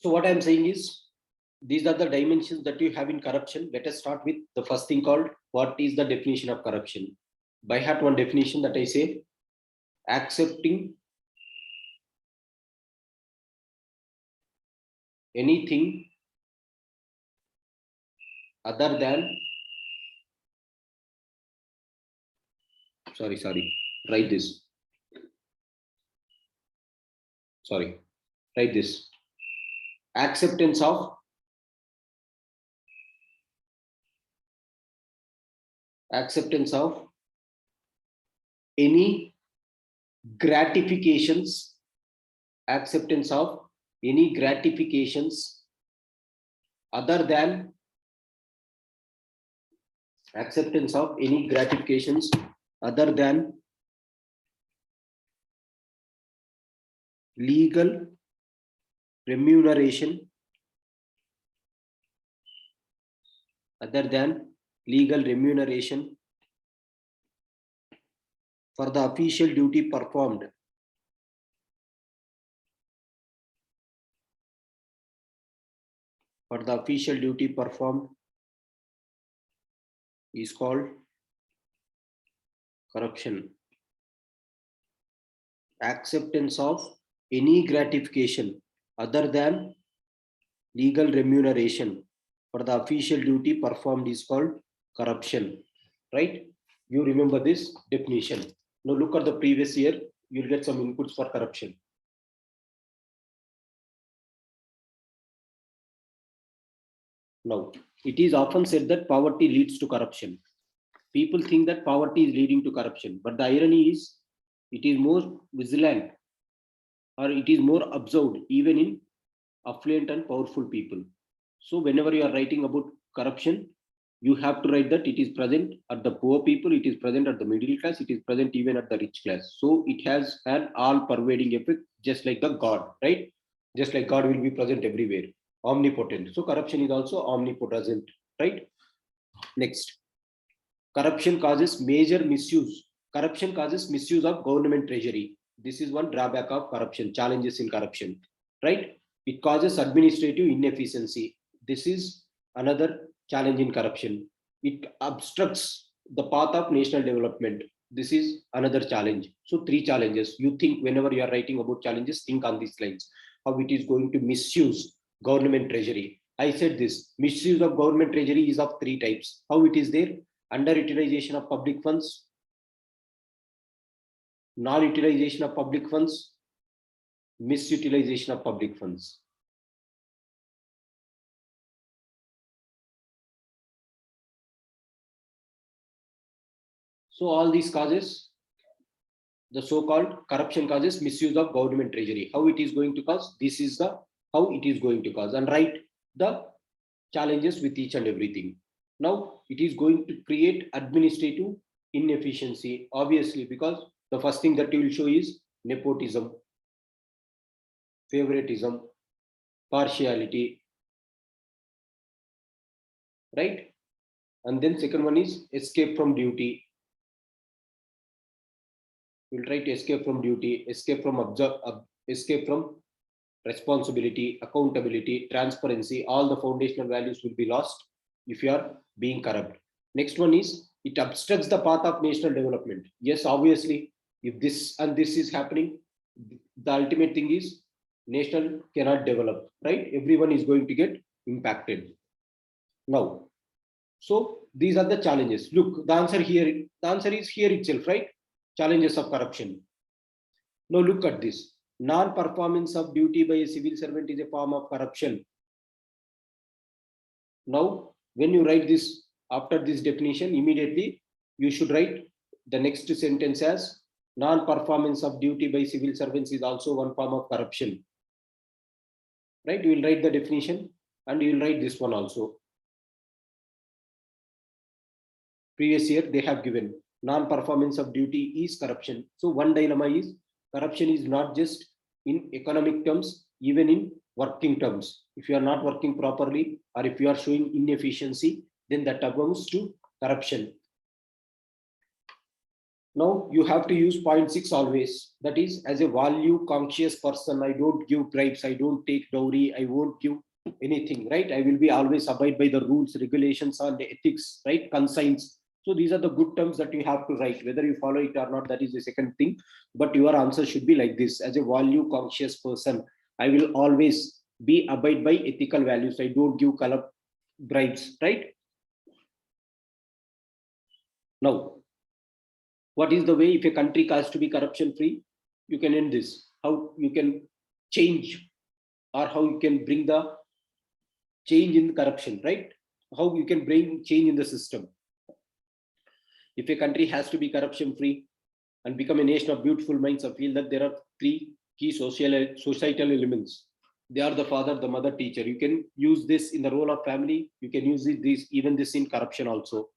So what I'm saying is, these are the dimensions that you have in corruption. Let us start with the first thing called, what is the definition of corruption? By heart one definition that I say, accepting anything other than, write this. Write this. Acceptance of any gratifications, acceptance of any gratifications other than, acceptance of any gratifications other than legal remuneration, for the official duty performed is called corruption. Acceptance of any gratification other than legal remuneration for the official duty performed is called corruption, right? You remember this definition. Now look at the previous year, you'll get some inputs for corruption. Now, it is often said that poverty leads to corruption. People think that poverty is leading to corruption, but the irony is, it is more vigilant, or it is more observed even in affluent and powerful people. So whenever you are writing about corruption, you have to write that it is present at the poor people, it is present at the middle class, it is present even at the rich class. So it has an all-pervading effect, just like the God, right? Just like God will be present everywhere, omnipotent. So corruption is also omnipotent, right? Next, corruption causes major misuse. Corruption causes misuse of government treasury. This is one drawback of corruption, challenges in corruption, right? It causes administrative inefficiency. This is another challenge in corruption. It obstructs the path of national development. This is another challenge. So 3 challenges. You think whenever you are writing about challenges, think on these lines, how it is going to misuse government treasury. I said this, misuse of government treasury is of 3 types. How it is there? Underutilization of public funds, non-utilization of public funds, misutilization of public funds. So all these causes, the so-called corruption causes misuse of government treasury. How it is going to cause? This is the how it is going to cause, and write the challenges with each and everything. Now it is going to create administrative inefficiency, obviously, because the first thing that you will show is nepotism, favoritism, partiality, right? And then second one is escape from duty. We'll try to escape from duty, escape from responsibility, accountability, transparency. All the foundational values will be lost if you are being corrupt. Next one is, it obstructs the path of national development. Yes, obviously, if this and this is happening, the ultimate thing is nation cannot develop, right? Everyone is going to get impacted. Now, so these are the challenges. Look, the answer is here itself, right? Challenges of corruption. Now look at this. Non-performance of duty by a civil servant is a form of corruption. Now, when you write this after this definition, immediately you should write the next sentence as, non-performance of duty by civil servants is also one form of corruption. Right? You will write the definition and you will write this one also. Previous year they have given non-performance of duty is corruption. So one dilemma is, corruption is not just in economic terms, even in working terms. If you are not working properly, or if you are showing inefficiency, then that amounts to corruption. Now you have to use point 6 always. That is, as a value conscious person, I don't give bribes, I don't take dowry, I won't give anything, right? I will be always abide by the rules, regulations, and the ethics, right? Conscience. So these are the good terms that you have to write. Whether you follow it or not, that is the second thing. But your answer should be like this: as a value conscious person, I will always be abide by ethical values. I don't give color bribes, right? Now, what is the way if a country has to be corruption free? You can end this. How you can change, or how you can bring the change in corruption, right? How you can bring change in the system. If a country has to be corruption free and become a nation of beautiful minds, I feel that there are three key societal elements. They are the father, the mother, teacher. You can use this in the role of family. You can use this even this in corruption also.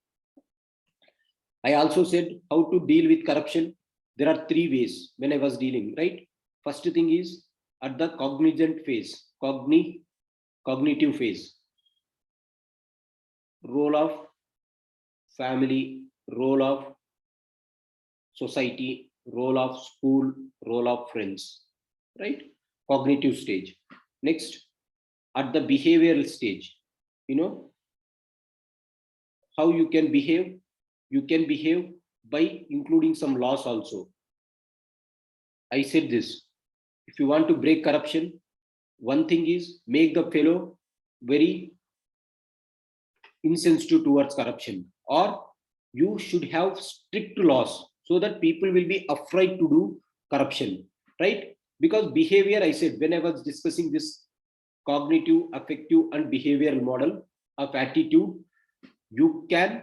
I also said how to deal with corruption. There are three ways when I was dealing, right? First thing is at the cognizant phase, cognitive phase. Role of family, role of society, role of school, role of friends, right? Cognitive stage. Next, at the behavioral stage, you know, how you can behave. You can behave by including some laws also. I said this: if you want to break corruption, one thing is make the fellow very insensitive towards corruption, or you should have strict laws so that people will be afraid to do corruption, right? Because behavior, I said when I was discussing this cognitive, affective, and behavioral model of attitude, you can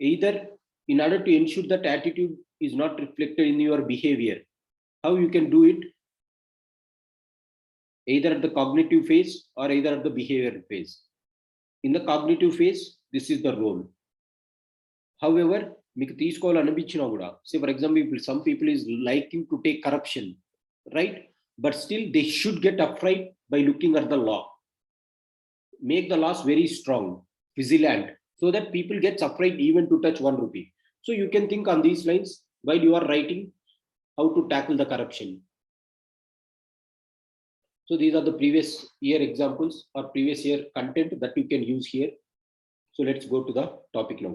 either, in order to ensure that attitude is not reflected in your behavior, how you can do it? Either at the cognitive phase or either at the behavioral phase. In the cognitive phase, this is the role. However, మీకు తీసుకోవాలనిపించినా కూడా, say for example, some people is liking to take corruption, right? But still they should get afraid by looking at the law. Make the laws very strong, vigilant, so that people get afraid even to touch 1 rupee. So you can think on these lines while you are writing how to tackle the corruption. So these are the previous year examples or previous year content that you can use here. So let's go to the topic now.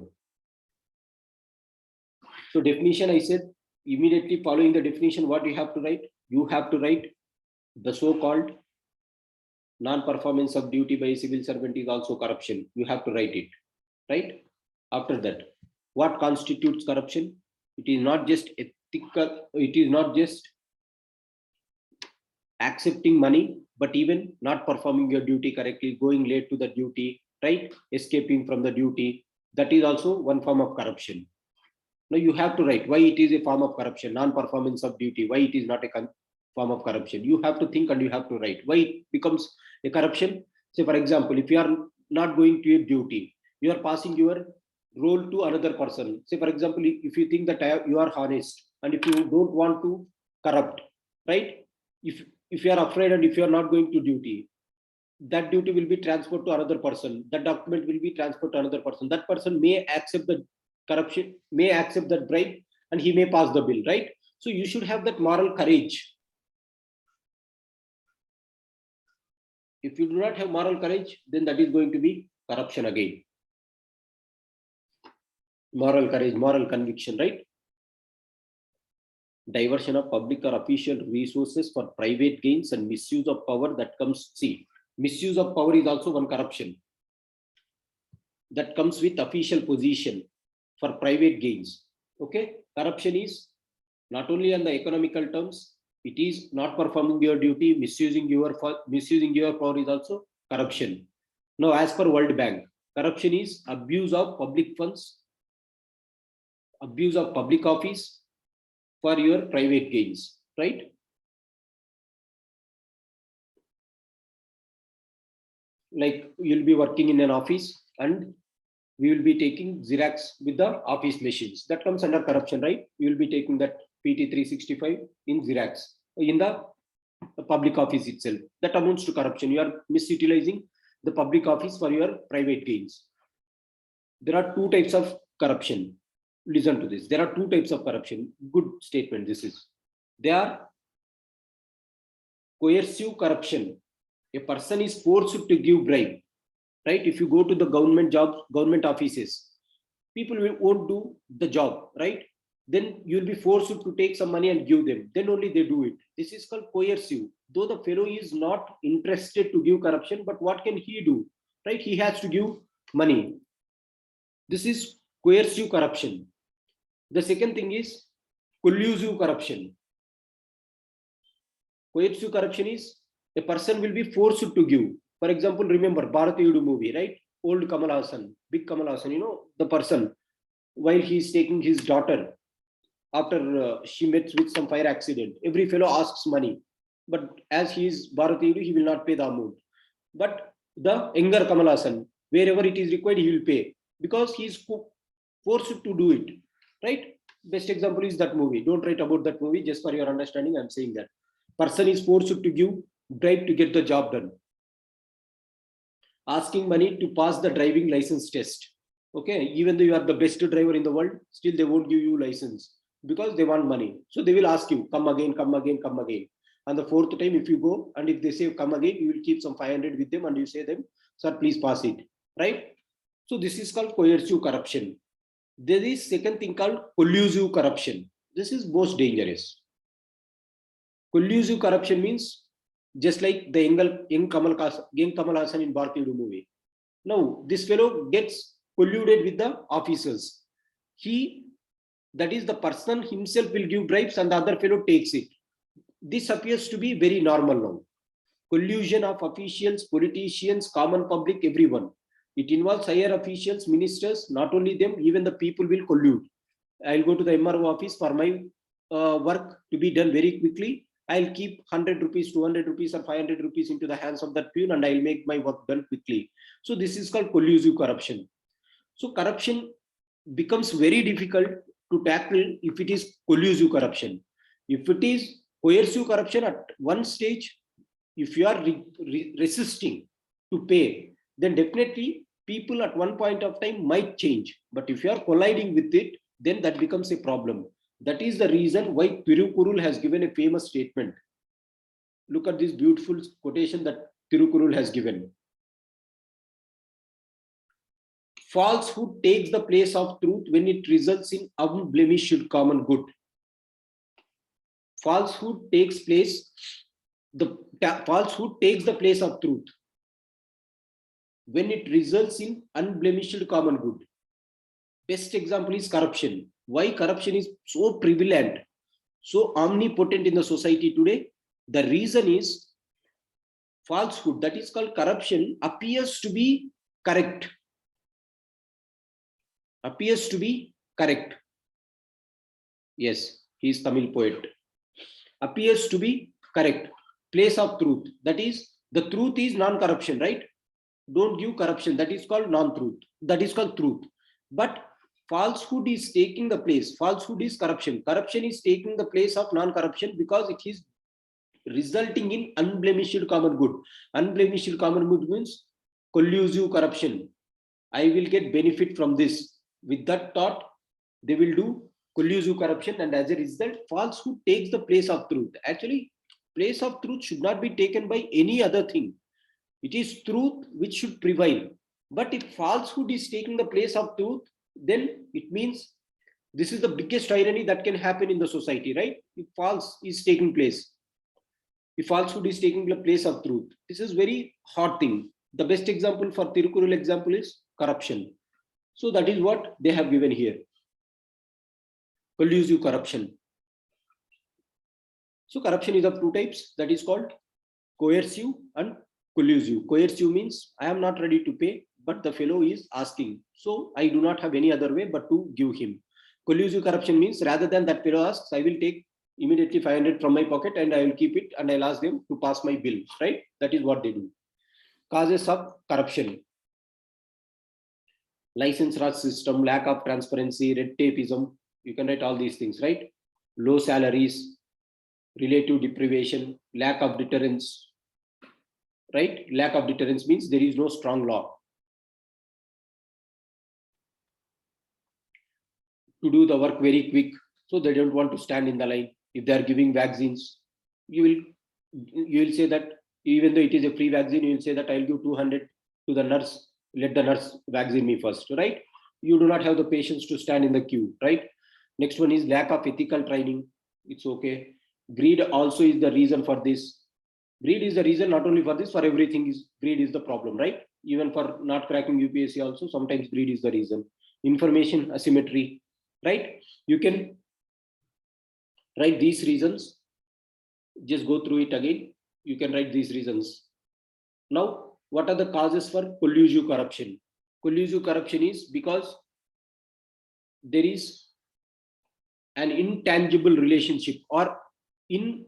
So definition, I said immediately following the definition, what you have to write? You have to write the so-called non-performance of duty by a civil servant is also corruption. You have to write it, right? After that, what constitutes corruption? It is not just ethical, it is not just accepting money, but even not performing your duty correctly, going late to the duty, right? Escaping from the duty. That is also one form of corruption. Now you have to write why it is a form of corruption, non-performance of duty, why it is not a form of corruption. You have to think and you have to write why it becomes a corruption. Say for example, if you are not going to your duty, you are passing your role to another person. Say for example, if you think that you are honest and if you don't want to corrupt, right? If you are afraid and if you are not going to duty, that duty will be transferred to another person, that document will be transferred to another person. That person may accept the corruption, may accept that bribe, and he may pass the bill, right? So you should have that moral courage. If you do not have moral courage, then that is going to be corruption again. Moral courage, moral conviction, right? Diversion of public or official resources for private gains and misuse of power that comes, see, misuse of power is also one corruption that comes with official position for private gains. Okay, corruption is not only on the economical terms, it is not performing your duty, misusing your power is also corruption. Now as per World Bank, corruption is abuse of public funds, abuse of public office for your private gains, right? Like you'll be working in an office and we will be taking Xerox with the office machines. That comes under corruption, right? You will be taking that PT365 in Xerox in the public office itself. That amounts to corruption. You are misutilizing the public office for your private gains. There are two types of corruption. listen to this. There are two types of corruption. Good statement. This is. They are coercive corruption. A person is forced to give bribe. Right? If you go to the government jobs, government offices, people won't do the job, right? Then you'll be forced to take some money and give them. Then only they do it. This is called coercive. Though the fellow is not interested to give corruption, but what can he do? Right? He has to give money. This is coercive corruption. The second thing is collusive corruption. Coercive corruption is a person will be forced to give. For example, remember Bharat Yudu movie, right? Old Kamal Hassan, big Kamal Hassan, you know, the person, while he is taking his daughter after she met with some fire accident, every fellow asks money. But as he is Bharat Yudu, he will not pay the amount. But the younger Kamal Hassan, wherever it is required, he will pay because he is forced to do it, right? Best example is that movie. Don't write about that movie, just for your understanding. I'm saying that person is forced to give bribe to get the job done. Asking money to pass the driving license test. Okay, even though you are the best driver in the world, still they won't give you license because they want money. So they will ask you, come again, come again, come again. And the fourth time, if you go and if they say come again, you will keep some 500 with them and you say them, sir, please pass it, right? So this is called coercive corruption. There is second thing called collusive corruption. This is most dangerous. Collusive corruption means just like the young Kamal Hassan in Bharat Yudu movie. Now this fellow gets colluded with the officers. That is the person himself will give bribes and the other fellow takes it. This appears to be very normal now. Collusion of officials, politicians, common public, everyone. It involves higher officials, ministers, not only them, even the people will collude. I'll go to the MRO office for my work to be done very quickly. I'll keep 100 rupees, 200 rupees or 500 rupees into the hands of that peon and I'll make my work done quickly. So this is called collusive corruption. So corruption becomes very difficult to tackle if it is collusive corruption. If it is coercive corruption at one stage, if you are resisting to pay, then definitely people at one point of time might change. But if you are colliding with it, then that becomes a problem. That is the reason why Tirukkural has given a famous statement. Look at this beautiful quotation that Tirukkural has given. Falsehood takes the place of truth when it results in unblemished common good. Falsehood takes the place of truth when it results in unblemished common good. Best example is corruption. Why corruption is so prevalent, so omnipotent in the society today? The reason is falsehood, that is called corruption, appears to be correct. Appears to be correct. Yes, he is Tamil poet. Appears to be correct. Place of truth. That is, the truth is non-corruption, right? Don't give corruption. That is called non-truth. That is called truth. But falsehood is taking the place. Falsehood is corruption. Corruption is taking the place of non-corruption because it is resulting in unblemished common good. Unblemished common good means collusive corruption. I will get benefit from this. With that thought, they will do collusive corruption, and as a result, falsehood takes the place of truth. Actually, place of truth should not be taken by any other thing. It is truth which should prevail. But if falsehood is taking the place of truth, then it means this is the biggest irony that can happen in the society, right? If false is taking place, if falsehood is taking the place of truth, this is very hard thing. The best example for Tirukkural example is corruption. So that is what they have given here. Collusive corruption. So corruption is of two types, that is called coercive and collusive. Coercive means I am not ready to pay, but the fellow is asking. So I do not have any other way but to give him. Collusive corruption means rather than that fellow asks, I will take immediately 500 from my pocket and I will keep it and I'll ask them to pass my bill, right? That is what they do. Causes of corruption. License raj system, lack of transparency, red tapeism. You can write all these things, right? Low salaries, relative deprivation, lack of deterrence, right? Lack of deterrence means there is no strong law. to do the work very quick, so they don't want to stand in the line. If they are giving vaccines, you will say that even though it is a free vaccine, you will say that I'll give 200 to the nurse, let the nurse vaccine me first, right? You do not have the patience to stand in the queue, right? Next one is lack of ethical training. It's okay. Greed also is the reason for this. Greed is the reason not only for this, for everything is greed is the problem, right? Even for not cracking UPSC also, sometimes greed is the reason. Information asymmetry, right? You can write these reasons, just go through it again. You can write these reasons. Now, what are the causes for collusive corruption? Collusive corruption is because there is an intangible relationship or in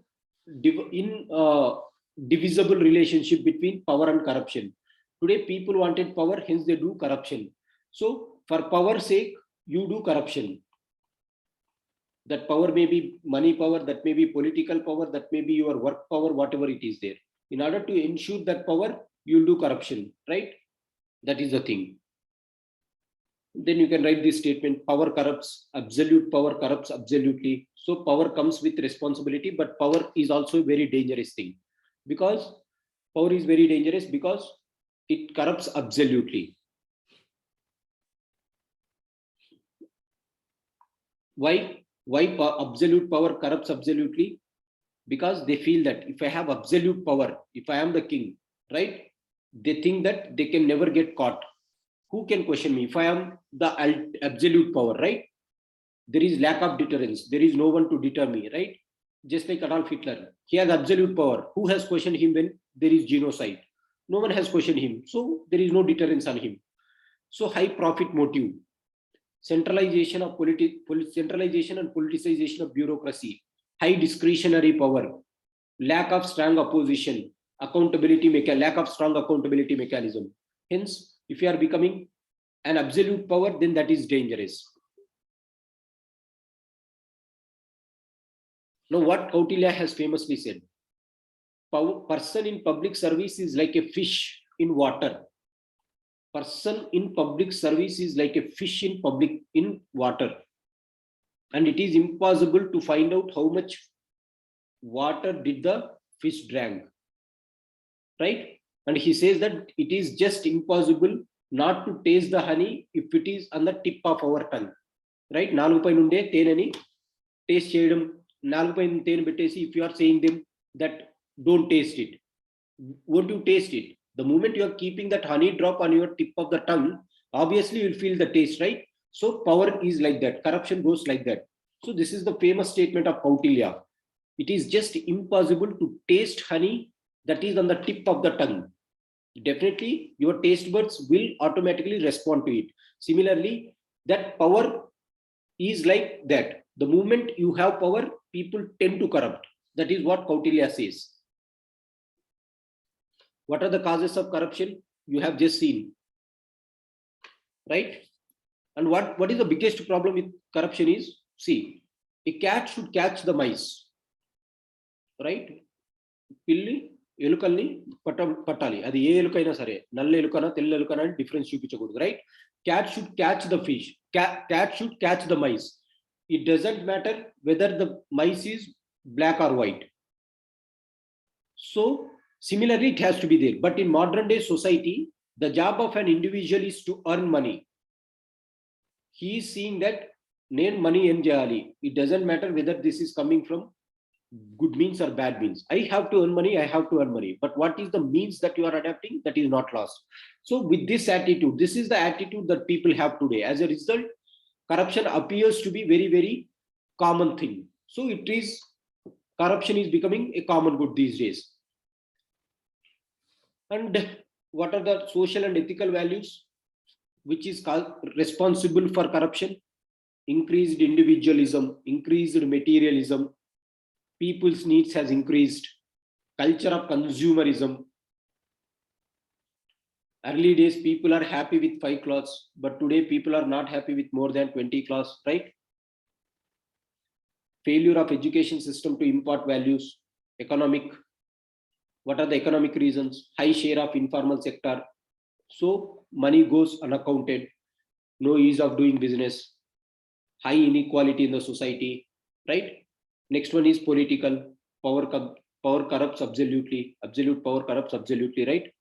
divisible relationship between power and corruption. Today, people wanted power, hence they do corruption. So, for power's sake, you do corruption. That power may be money power, that may be political power, that may be your work power, whatever it is there. In order to ensure that power, you'll do corruption, right? That is the thing. Then you can write this statement: power corrupts, absolute power corrupts absolutely. So power comes with responsibility, but power is also a very dangerous thing, because power is very dangerous because it corrupts absolutely. Why absolute power corrupts absolutely? Because they feel that if I have absolute power, if I am the king, right, they think that they can never get caught. Who can question me if I am the absolute power, right? There is lack of deterrence. There is no one to deter me, right? Just like Adolf Hitler, he has absolute power. Who has questioned him when there is genocide? No one has questioned him. So there is no deterrence on him. So high profit motive, centralization centralization and politicization of bureaucracy, high discretionary power, lack of strong opposition, lack of strong accountability mechanism. Hence, if you are becoming an absolute power, then that is dangerous. Now, what Kautilya has famously said: person in public service is like a fish in water. Person in public service is like a fish in water, and it is impossible to find out how much water did the fish drank, right? And he says that it is just impossible not to taste the honey if it is on the tip of our tongue, right? నాలుగు పైన ఉండే తేనెని taste చేయడం, నాలుగు పైన తేనె పెట్టేసి if you are saying them that don't taste it, won't you taste it? The moment you are keeping that honey drop on your tip of the tongue, obviously you'll feel the taste, right? So power is like that, corruption goes like that. So this is the famous statement of Kautilya: it is just impossible to taste honey that is on the tip of the tongue. Definitely your taste buds will automatically respond to it. Similarly, that power is like that. The moment you have power, people tend to corrupt. That is what Kautilya says. What are the causes of corruption? You have just seen, right? And what is the biggest problem with corruption is, see, a cat should catch the mice, right? పిల్లి ఎలుకల్ని పట్టాలి. అది ఏ ఎలుకైనా సరే, నల్ల ఎలుకనా తెల్ల ఎలుకనా అని difference చూపించకూడదు, right? Cat should catch the fish, cat should catch the mice. It doesn't matter whether the mice is black or white. So similarly, it has to be there. But in modern day society, the job of an individual is to earn money. He is seeing that నేను money earn చేయాలి. It doesn't matter whether this is coming from good means or bad means. I have to earn money, I have to earn money. But what is the means that you are adapting? That is not lost. So with this attitude, this is the attitude that people have today. As a result, corruption appears to be very, very common thing. So corruption is becoming a common good these days. And what are the social and ethical values which is responsible for corruption? Increased individualism, increased materialism, people's needs has increased, culture of consumerism. Early days, people are happy with 5 clothes, but today people are not happy with more than 20 clothes, right? Failure of education system to impart values. Economic, what are the economic reasons? High share of informal sector, so money goes unaccounted, no ease of doing business. high inequality in the society, right? Next one is political. Power corrupts absolutely. Absolute power corrupts absolutely, right?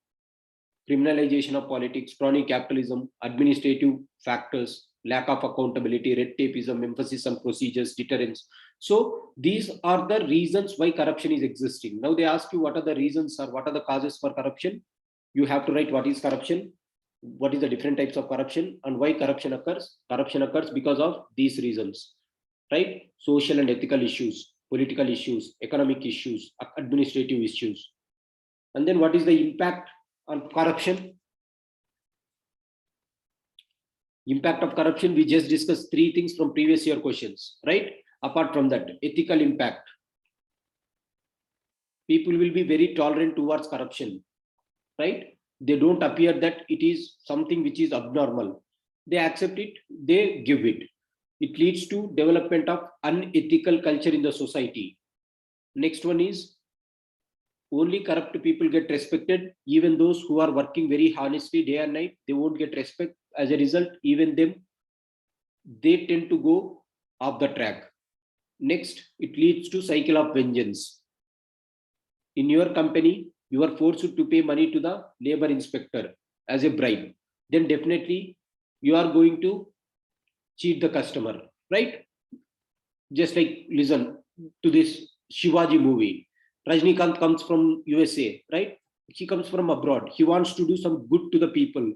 Criminalization of politics, crony capitalism, administrative factors, lack of accountability, red tapeism, emphasis on procedures, deterrence. So these are the reasons why corruption is existing. Now they ask you what are the reasons or what are the causes for corruption. You have to write what is corruption, what is the different types of corruption, and why corruption occurs. Corruption occurs because of these reasons, right? Social and ethical issues, political issues, economic issues, administrative issues. And then what is the impact on corruption? Impact of corruption, we just discussed three things from previous year questions, right? Apart from that, ethical impact. People will be very tolerant towards corruption, right? They don't appear that it is something which is abnormal. They accept it, they give it. It leads to development of unethical culture in the society. Next one is only corrupt people get respected. Even those who are working very honestly day and night, they won't get respect. As a result, even them, they tend to go off the track. Next, it leads to cycle of vengeance. In your company, you are forced to pay money to the labor inspector as a bribe. Then definitely you are going to cheat the customer, right? Just like listen to this Shivaji movie. Rajnikant comes from USA, right? He comes from abroad. He wants to do some good to the people,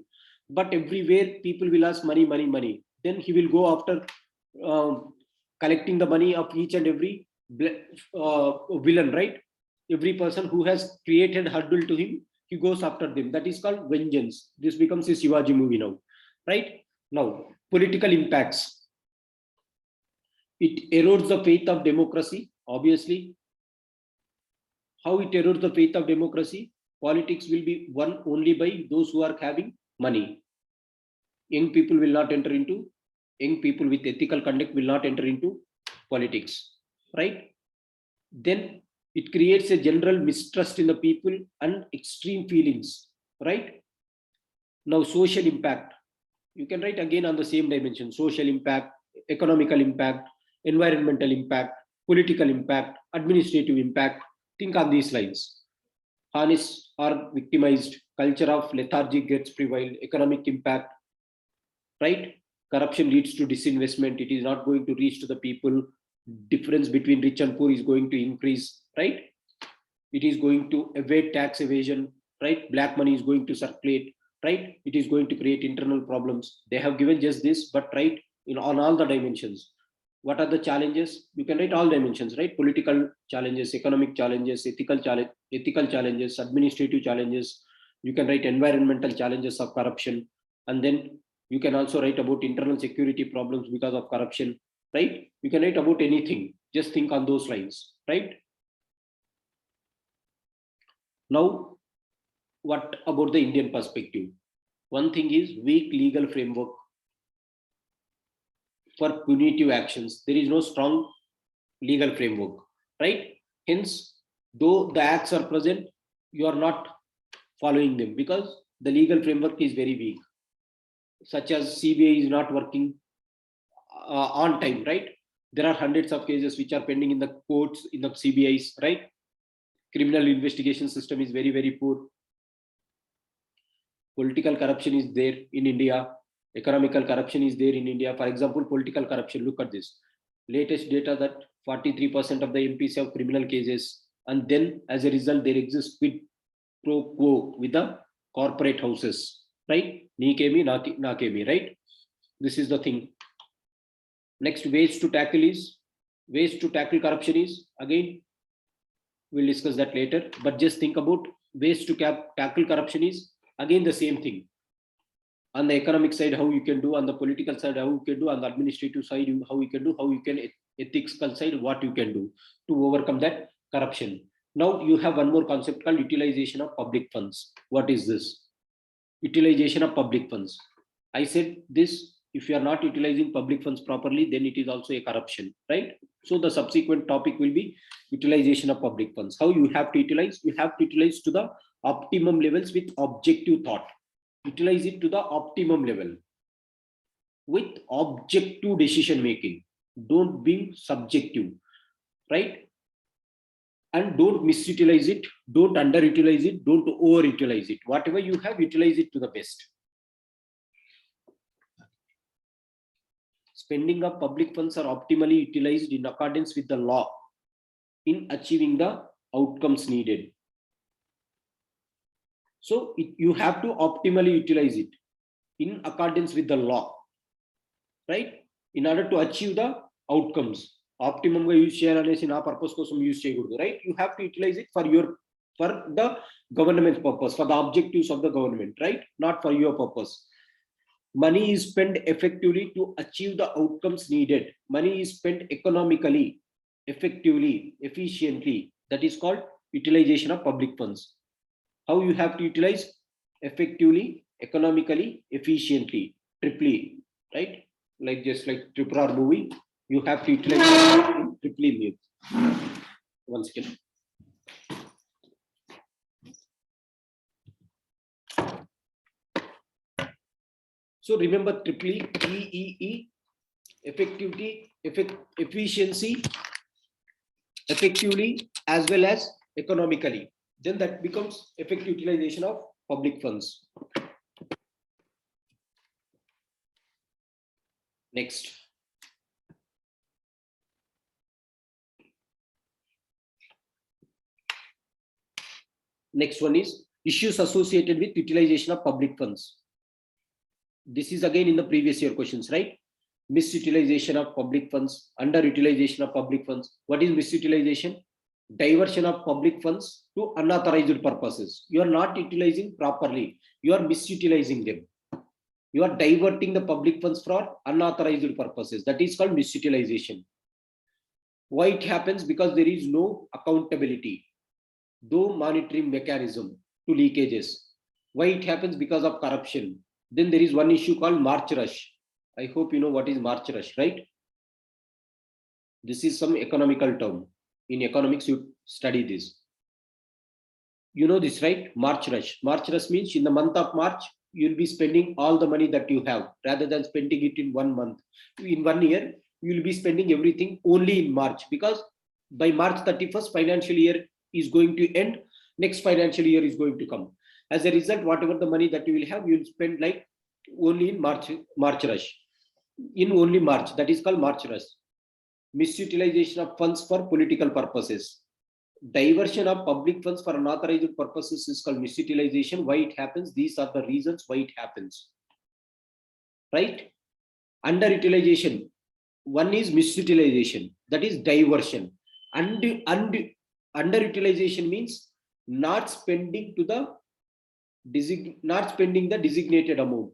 but everywhere people will ask money, money, money. Then he will go after collecting the money of each and every villain, right? Every person who has created hurdle to him, he goes after them. That is called vengeance. This becomes a Shivaji movie now, right? Now, political impacts. It erodes the faith of democracy, obviously. How it erodes the faith of democracy? Politics will be won only by those who are having money. Young people will not enter into, young people with ethical conduct will not enter into politics, right? Then it creates a general mistrust in the people and extreme feelings, right? Now, social impact. You can write again on the same dimension: social impact, economical impact, environmental impact, political impact, administrative impact. Think on these lines. Honest or victimized, culture of lethargy gets prevailed, economic impact, right? Corruption leads to disinvestment. It is not going to reach to the people. Difference between rich and poor is going to increase, right? It is going to evade tax evasion, right? Black money is going to circulate, right? It is going to create internal problems. They have given just this, but right on all the dimensions. What are the challenges? You can write all dimensions, right? Political challenges, economic challenges, ethical challenges, administrative challenges. You can write environmental challenges of corruption, and then you can also write about internal security problems because of corruption, right? You can write about anything. Just think on those lines, right? Now, what about the Indian perspective? One thing is weak legal framework for punitive actions. There is no strong legal framework, right? Hence, though the acts are present, you are not following them because the legal framework is very weak. Such as CBI is not working on time, right? There are hundreds of cases which are pending in the courts, in the CBIs, right? Criminal investigation system is very, very poor. Political corruption is there in India. Economical corruption is there in India. For example, political corruption, look at this. Latest data that 43% of the MPs have criminal cases. And then as a result, there exists quid pro quo with the corporate houses, right? Nee kemi, na kemi, right? This is the thing. Next, ways to tackle corruption is, again, we'll discuss that later, but just think about ways to tackle corruption is again the same thing. On the economic side, how you can do, on the political side, how you can do, on the administrative side, how you can do, how you can ethical side, what you can do to overcome that corruption. Now you have one more concept called utilization of public funds. What is this? Utilization of public funds. I said this, if you are not utilizing public funds properly, then it is also a corruption, right? So the subsequent topic will be utilization of public funds. How you have to utilize? You have to utilize to the optimum levels with objective thought. Utilize it to the optimum level. with objective decision making. Don't be subjective, right? And don't misutilize it, don't underutilize it, don't overutilize it. Whatever you have, utilize it to the best. Spending of public funds are optimally utilized in accordance with the law in achieving the outcomes needed. So you have to optimally utilize it in accordance with the law, right? In order to achieve the outcomes. Optimum use share అనేసి నా purpose కోసం use చేయకూడదు, right? You have to utilize it for the government purpose, for the objectives of the government, right? Not for your purpose. Money is spent effectively to achieve the outcomes needed. Money is spent economically, effectively, efficiently. That is called utilization of public funds. How you have to utilize? Effectively, economically, efficiently, triply, right? Like just like Triple R movie, you have to utilize triply means. Once again. So remember triply, EEE, effectivity, efficiency, effectively, as well as economically. Then that becomes effective utilization of public funds. Next. Next one is issues associated with utilization of public funds. This is again in the previous year questions, right? Misutilization of public funds, underutilization of public funds. What is misutilization? Diversion of public funds to unauthorized purposes. You are not utilizing properly, you are misutilizing them. You are diverting the public funds for unauthorized purposes. That is called misutilization. Why it happens? Because there is no accountability, no monitoring mechanism to leakages. Why it happens? Because of corruption. Then there is one issue called March rush. I hope you know what is March rush, right? This is some economical term. In economics, you study this. You know this, right? March rush. March rush means in the month of March, you'll be spending all the money that you have rather than spending it in 1 month. In 1 year, you'll be spending everything only in March, because by March 31st, financial year is going to end. Next financial year is going to come. As a result, whatever the money that you will have, you'll spend like only in March rush. In only March. That is called March rush. Misutilization of funds for political purposes. Diversion of public funds for unauthorized purposes is called misutilization. Why it happens? These are the reasons why it happens, right? Underutilization. One is misutilization, that is diversion. Underutilization means not spending the designated amount.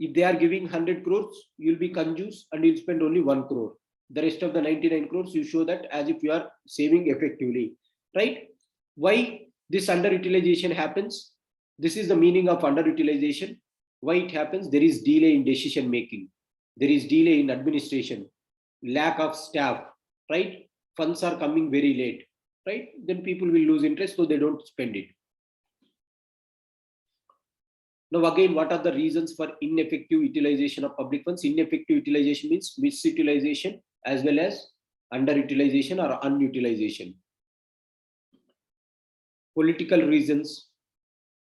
If they are giving 100 crores, you'll be conjuice and you'll spend only 1 crore. The rest of the 99 crores, you show that as if you are saving effectively, right? Why this underutilization happens? This is the meaning of underutilization. Why it happens? There is delay in decision making. There is delay in administration, lack of staff, right? Funds are coming very late, right? Then people will lose interest, so they don't spend it. Now again, what are the reasons for ineffective utilization of public funds? Ineffective utilization means misutilization as well as underutilization or unutilization. Political reasons.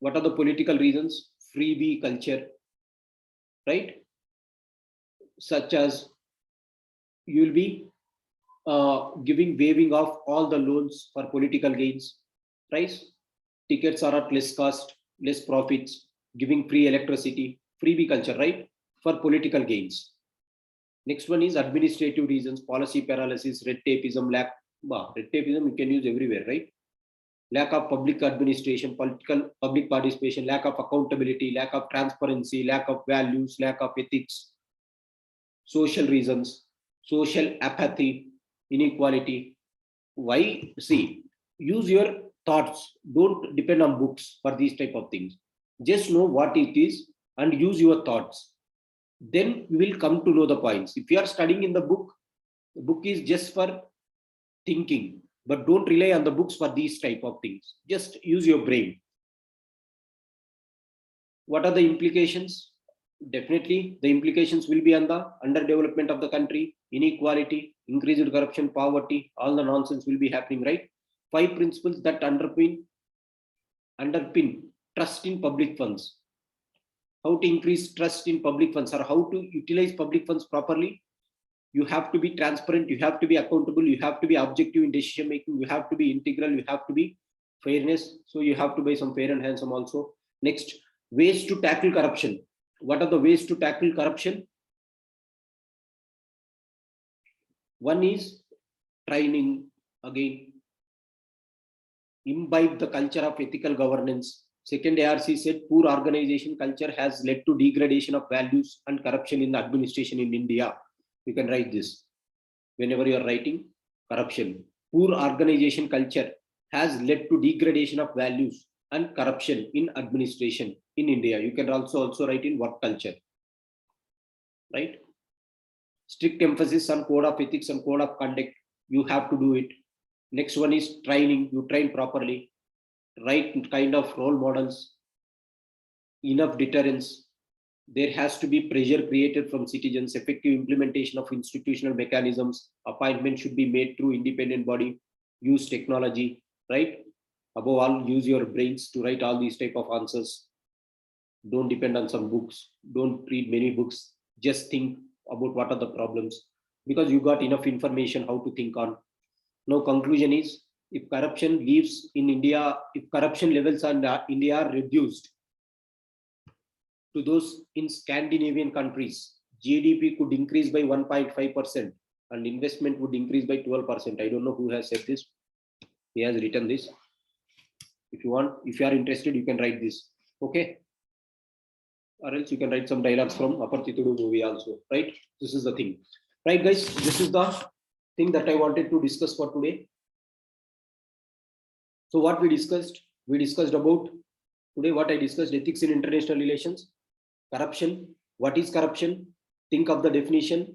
What are the political reasons? Freebie culture, right? Such as you will be waiving off all the loans for political gains, right? Tickets are at less cost, less profits, giving free electricity, freebie culture, right? For political gains. Next one is administrative reasons, policy paralysis, red tapeism, red tapeism you can use everywhere, right? Lack of public administration, public participation, lack of accountability, lack of transparency, lack of values, lack of ethics. Social reasons, social apathy, inequality. Why? See, use your thoughts. Don't depend on books for these type of things. Just know what it is and use your thoughts. Then you will come to know the points. If you are studying in the book is just for thinking, but don't rely on the books for these type of things. Just use your brain. What are the implications? definitely the implications will be on the underdevelopment of the country, inequality, increased corruption, poverty, all the nonsense will be happening, right? 5 principles that underpin trust in public funds. How to increase trust in public funds, or how to utilize public funds properly? You have to be transparent, you have to be accountable, you have to be objective in decision making, you have to be integral, you have to be fairness. So you have to be some fair and handsome also. Next, ways to tackle corruption. What are the ways to tackle corruption? One is training, again, imbibe the culture of ethical governance. Second, ARC said poor organization culture has led to degradation of values and corruption in the administration in India. You can write this whenever you are writing corruption. Poor organization culture has led to degradation of values and corruption in administration in India. You can also write in work culture, right? Strict emphasis on code of ethics and code of conduct. You have to do it. Next one is training. You train properly, right kind of role models, enough deterrence. There has to be pressure created from citizens, effective implementation of institutional mechanisms. Appointment should be made through independent body. Use technology, right? Above all, use your brains to write all these type of answers. Don't depend on some books. Don't read many books. Just think about what are the problems, because you got enough information how to think on. Now, conclusion is, if corruption leaves in India, if corruption levels in India are reduced to those in Scandinavian countries, GDP could increase by 1.5% and investment would increase by 12%. I don't know who has said this. He has written this. If you want, if you are interested, you can write this. Okay. Or else you can write some dialogues from Apartitudu movie also, right? This is the thing. Right, guys? This is the thing that I wanted to discuss for today. So what we discussed about today, what I discussed: ethics in international relations, corruption. What is corruption? Think of the definition.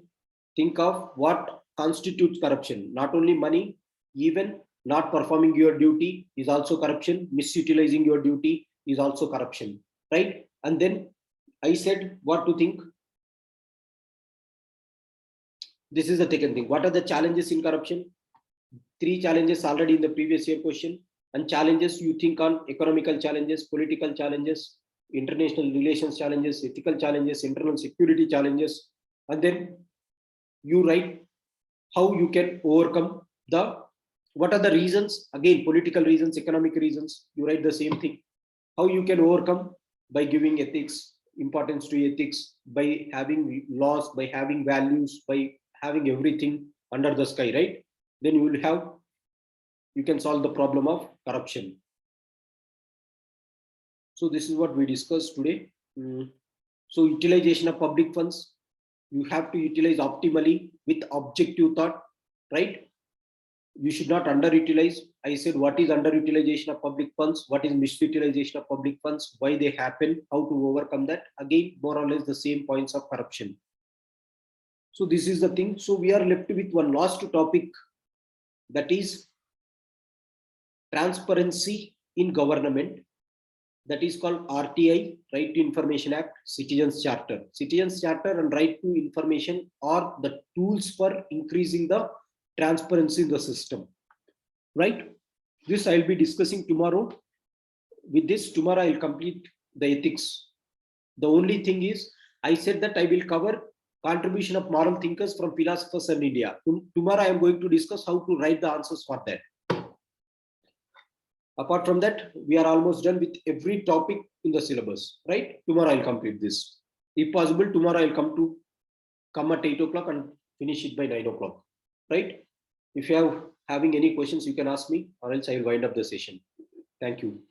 Think of what constitutes corruption. Not only money, even not performing your duty is also corruption. Misutilizing your duty is also corruption, right? And then I said what to think. This is the second thing. What are the challenges in corruption? 3 challenges already in the previous year question. And challenges you think on: economical challenges, political challenges, international relations challenges, ethical challenges, internal security challenges. And then you write how you can overcome the, what are the reasons? Again, political reasons, economic reasons. You write the same thing. How you can overcome: by giving ethics, importance to ethics, by having laws, by having values, by having everything under the sky, right? Then you will have, you can solve the problem of corruption. So this is what we discussed today. So utilization of public funds, you have to utilize optimally with objective thought, right? You should not underutilize. I said what is underutilization of public funds, what is misutilization of public funds, why they happen, how to overcome that. Again, more or less the same points of corruption. So this is the thing. So we are left with one last topic, that is transparency in government. That is called RTI, Right to Information Act, Citizens Charter. Citizens Charter and Right to Information are the tools for increasing the transparency in the system, right? This I'll be discussing tomorrow. With this, tomorrow I'll complete the ethics. The only thing is, I said that I will cover contribution of moral thinkers from philosophers in India. Tomorrow I am going to discuss how to write the answers for that. Apart from that, we are almost done with every topic in the syllabus, right? Tomorrow I'll complete this. If possible, tomorrow I'll come at 8 o'clock and finish it by 9 o'clock, right? If you have having any questions, you can ask me, or else I will wind up the session. Thank you.